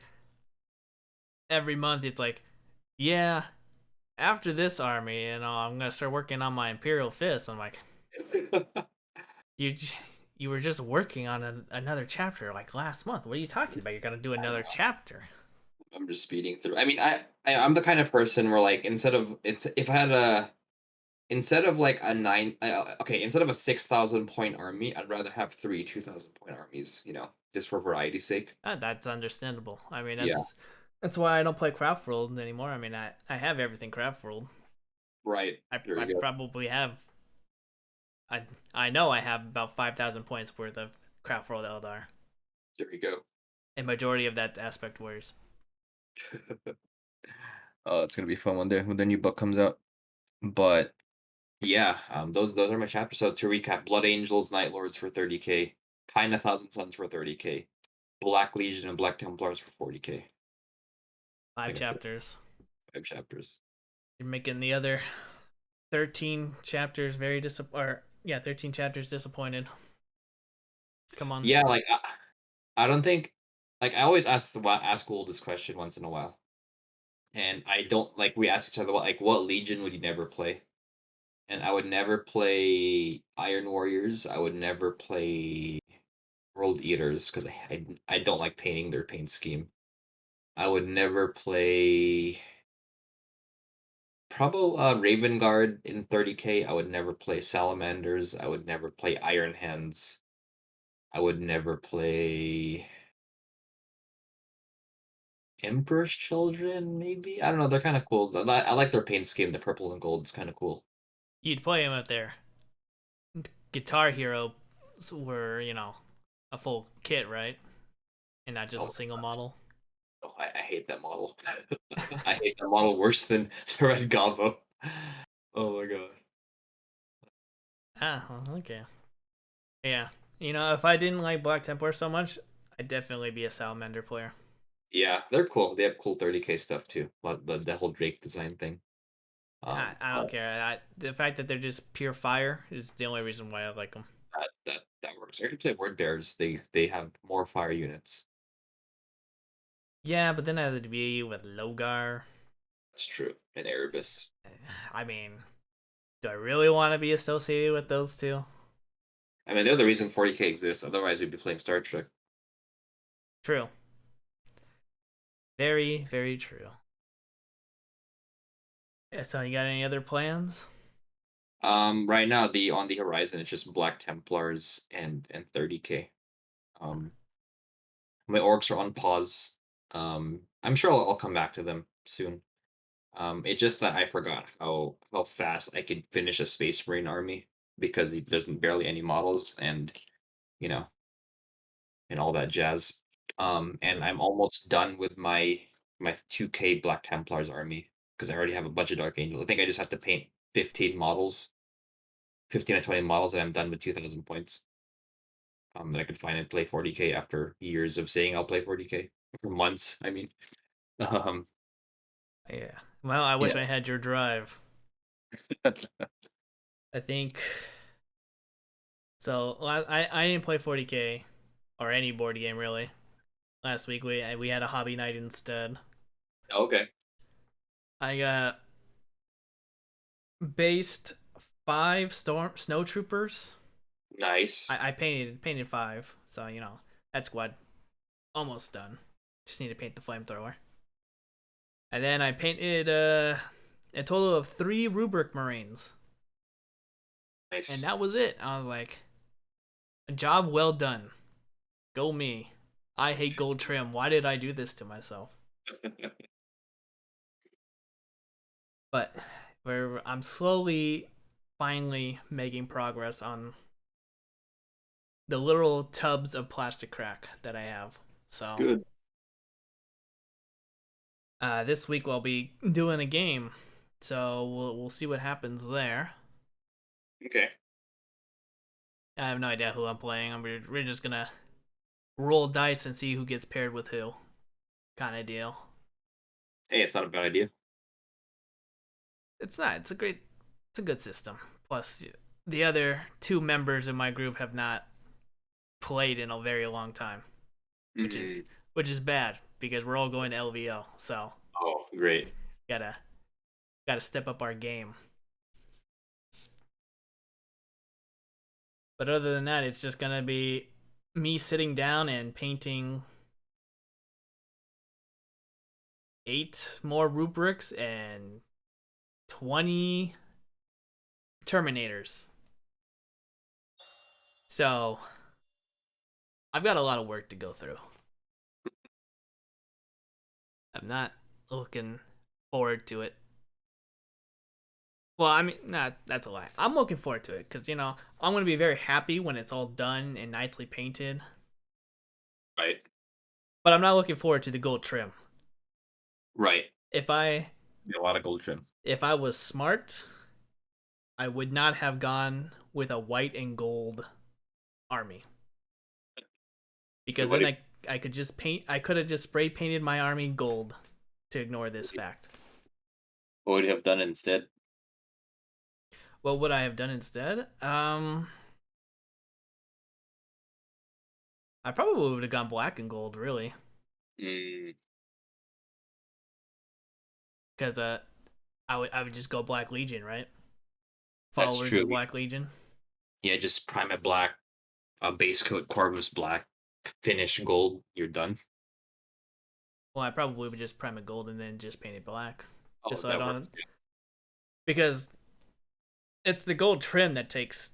every month it's like, yeah, after this army, I'm gonna start working on my Imperial Fist. I'm like, you you were just working on another chapter like last month. What are you talking about? You're gonna do I another know. chapter. I'm just speeding through. I mean, I'm the kind of person where like instead of it's if I had a instead of like a nine okay instead of a 6,000 point army, I'd rather have three 2,000 point armies. Just for variety's sake. That's understandable. I mean, Yeah. that's why I don't play Craft World anymore. I mean, I have everything Craft World. Right. There I you go. probably have. I I know I have about 5,000 points worth of Craft World Eldar. There you go. A majority of that Aspect Warriors. Oh, it's gonna be fun when the new book comes out. But yeah, those are my chapters. So to recap, Blood Angels, Night Lords for 30K, Kinda Thousand Suns for 30K, Black Legion and Black Templars for 40K. I Five think that's it. chapters. 5 chapters. You're making the other 13 chapters very or yeah, 13 chapters disappointed. Come on. Yeah, like I don't think like I always ask Gould this question once in a while. And I don't like we ask each other what legion would you never play? And I would never play Iron Warriors. I would never play World Eaters because I don't like painting their paint scheme. I would never play probably Raven Guard in 30K. I would never play Salamanders. I would never play Iron Hands. I would never play Emperor's Children, maybe? I don't know, they're kinda cool. I like their paint scheme, the purple and gold, it's kinda cool. You'd play him out there. Guitar Hero were, a full kit, right? And not just a Oh, single model. oh, I hate that model. I hate that model worse than the Red Gobbo. Oh my god. Ah, well, okay. Yeah. If I didn't like Black Templar so much, I'd definitely be a Salamander player. Yeah, they're cool. They have cool 30K stuff too. The whole Drake design thing. I don't But care. The fact that they're just pure fire is the only reason why I like them. that works. I could play Word Bears. They have more fire units. Yeah, but then I had to be with Logar. That's true. And Erebus. I mean, do I really want to be associated with those two? I mean, they're the reason 40K exists. Otherwise, we'd be playing Star Trek. True. Very, very true. Yeah, so you got any other plans? Right now, the on the horizon, it's just Black Templars and 30K. Um, my orcs are on pause. I'm sure I'll come back to them soon. It's just that I forgot how fast I could finish a Space Marine army because there's barely any models you know and all that jazz. And True. I'm almost done with my 2K Black Templars army because I already have a bunch of Dark Angels. I think I just have to paint 15 models, 15 to 20 models, and I'm done with 2,000 points. That I could finally play 40K after years of saying I'll play 40K for months. I mean, um, Yeah. Well, I wish yeah. I had your drive. I think so. I didn't play 40K or any board game really. Last week we had a hobby night instead. Okay. I got based 5 snow troopers. Nice. I painted 5, so that squad almost done. Just need to paint the flamethrower. And then I painted a total of 3 rubric marines, and Nice. that was it. I was like, a job well done. Go me. I hate gold trim. Why did I do this to myself? But I'm slowly, finally making progress on the literal tubs of plastic crack that I have. So Good. this week we'll be doing a game, so we'll see what happens there. Okay. I have no idea who I'm playing. We're just gonna roll dice and see who gets paired with who, kind of deal. Hey, it's not a bad idea. It's not. It's a good system. Plus, the other two members of my group have not played in a very long time, which is Mm. which is bad because we're all going to LVO. So Oh, great. gotta gotta step up our game. But other than that, it's just gonna be me sitting down and painting 8 more rubrics and 20 Terminators. So I've got a lot of work to go through. I'm not looking forward to it. Well, I mean, nah, that's a lie. I'm looking forward to it because, I'm going to be very happy when it's all done and nicely painted. Right. But I'm not looking forward to the gold trim. Right. If I Be a lot of gold trim. if I was smart, I would not have gone with a white and gold army Wait, because then I could just paint. I could have just spray painted my army gold to ignore this fact. what would you have done instead? What would I have done instead? I probably would have gone black and gold, really, Mm, because I would just go Black Legion, right? that's Followers of true. the Black Legion. Yeah, just prime it black, base coat Corvus black, finish gold. You're done. Well, I probably would just prime it gold and then just paint it black, just Oh, so I that works. don't, because it's the gold trim that takes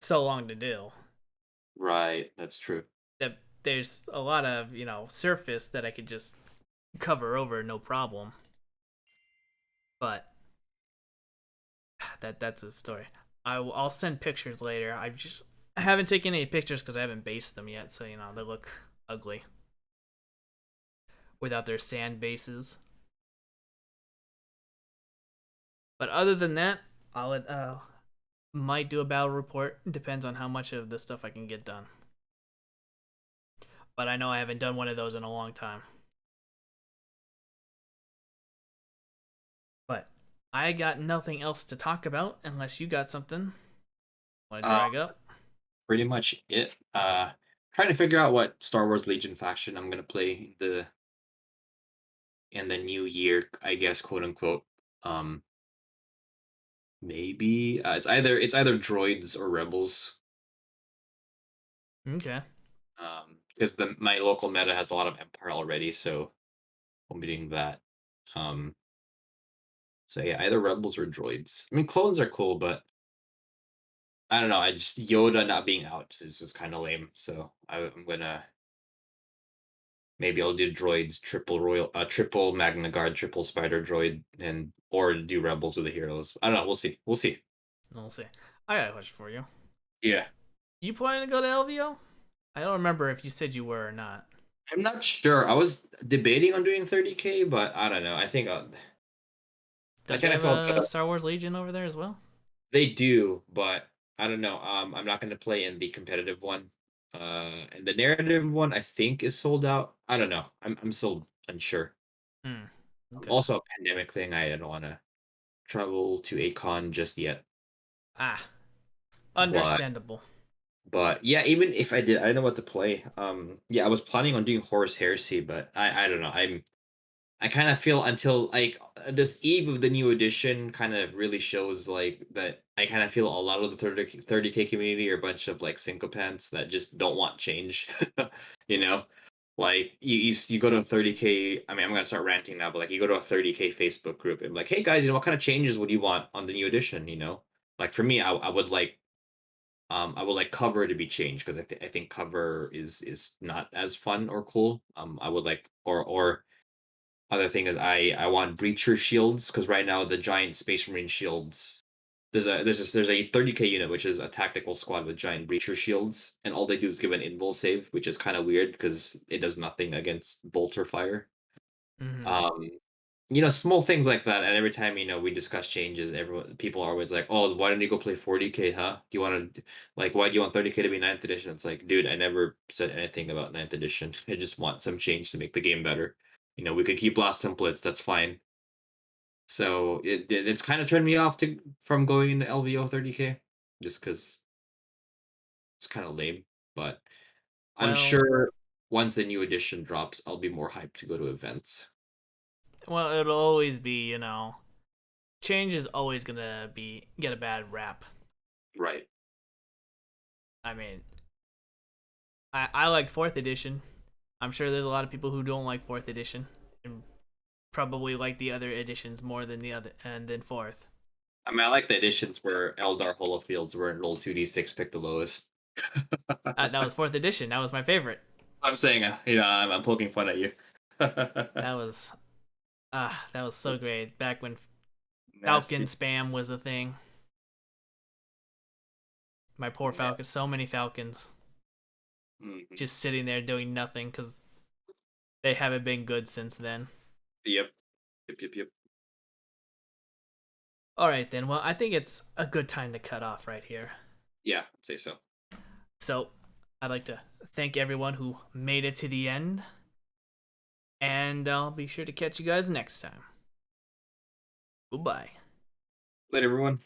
so long to do. Right, that's true. That there's a lot of surface that I could just cover over, no problem. But that's a story. I'll send pictures later. I haven't taken any pictures because I haven't based them yet, so they look ugly without their sand bases. But other than that, I'll might do a battle report. Depends on how much of the stuff I can get done. But I know I haven't done one of those in a long time. But I got nothing else to talk about unless you got something. Want to Uh, drag up? pretty much it. Trying to figure out what Star Wars Legion faction I'm gonna play in the new year, I guess, quote unquote. Um, maybe it's either droids or rebels. Okay. Because the my local meta has a lot of Empire already, so I'm doing that. Um, so yeah, either rebels or droids. I mean, clones are cool, but I don't know. I just Yoda not being out is just kind of lame. So I'm gonna maybe I'll do droids, triple Magna Guard, triple Spider Droid, and or do rebels with the heroes. I don't know. We'll see. We'll see. We'll see. I got a question for you. Yeah. You planning to go to LVO? I don't remember if you said you were or not. I'm not sure. I was debating on doing 30K, but I don't know. I think I Don't they kind of have felt a Star Wars Legion over there as well? they do, but I don't know. I'm not going to play in the competitive one. And the narrative one I think is sold out. I don't know. I'm still unsure. Hmm. Okay. Also a pandemic thing. I don't want to travel to a con just yet. Ah, But understandable. but yeah, even if I did, I don't know what to play. Yeah, I was planning on doing Horus Heresy, but I don't know. I kind of feel until like this eve of the new edition kind of really shows like that I kind of feel a lot of the 30K community are a bunch of like sycophants that just don't want change. you know? Like you go to a 30K, I mean I'm gonna start ranting now, but like you go to a 30K Facebook group and like, hey guys, what kind of changes would you want on the new edition, you know? Like for me, I would like cover to be changed because I think cover is not as fun or cool. I would like or other thing is I want breacher shields because right now the giant space marine shields there's a 30K unit which is a tactical squad with giant breacher shields and all they do is give an invul save which is kind of weird because it does nothing against bolt or fire. Mm-hmm. Um small things like that. And every time we discuss changes, everyone people are always like, "Oh, why don't you go play 40K, huh? Do you want to like why do you want 30K to be ninth edition?" It's like, dude, I never said anything about ninth edition. I just want some change to make the game better. We could keep last templates. That's fine. So it's kind of turned me off to from going into LVO 30K, just because it's kind of lame. But I'm Well, sure once a new edition drops, I'll be more hyped to go to events. it'll always be, change is always gonna be get a bad rap. Right. I mean, I liked fourth edition. I'm sure there's a lot of people who don't like fourth edition and probably like the other editions more than the other and then fourth. I mean, I like the additions where Eldar Holofields were in roll 2d6, pick the lowest. That was fourth edition. That was my favorite. I'm saying, I'm poking fun at you. That was that was so great back when Falcon Nasty. spam was a thing. My poor Na- Falcon, so many Falcons mhm. just sitting there doing nothing because they haven't been good since then. Yep. Yep. Yep. Yep. All right, then. Well, I think it's a good time to cut off right here. Yeah, I'd say so. So, I'd like to thank everyone who made it to the end, and I'll be sure to catch you guys next time. Goodbye. Later, everyone.